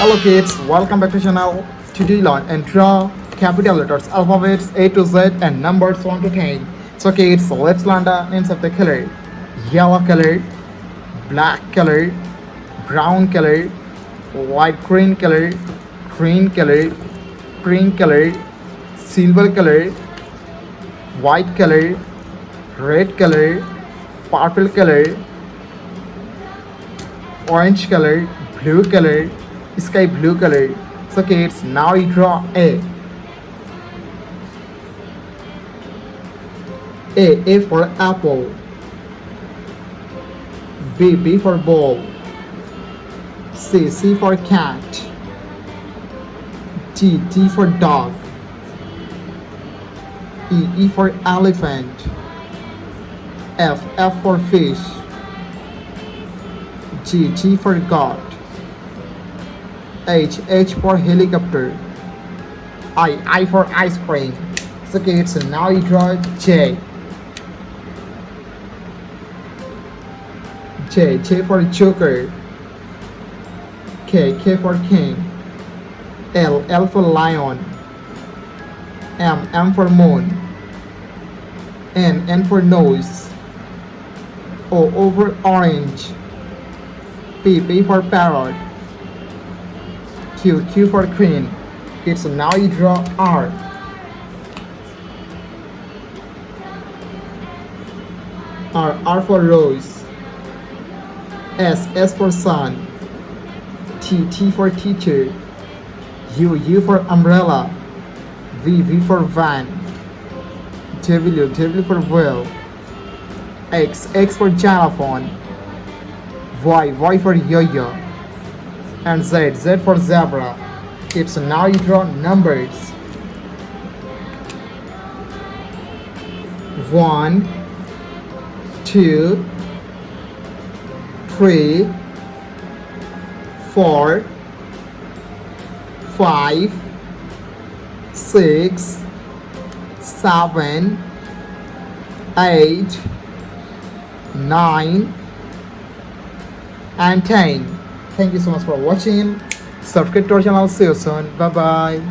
Hello kids, welcome back to channel. Today learn and draw capital letters, alphabets A to Z and numbers 1 to 10. So kids, let's learn the names of the color. Yellow color, black color, brown color, light green color, green color, pink color, silver color, white color, red color, purple color, orange color, blue color, sky blue color. So kids, now you draw A. A for apple. B for ball. C for cat. T for dog. E for elephant. F for fish. G for God. H for helicopter. I for ice cream. So kids, now you draw J. J for joker. K for king. L for lion. M for moon. N for nose. O for orange. P for parrot. Q for queen. Okay, so now you draw R. R for rose. S for sun. T for teacher. U for umbrella. V for van. W for whale. X for xylophone. Y for yo-yo. And Z for zebra. Okay, so now you draw numbers. 1, 2, 3, 4, 5, 6, 7, 8, 9, and 10. Thank you so much for watching. Subscribe to our channel. See you soon. Bye bye.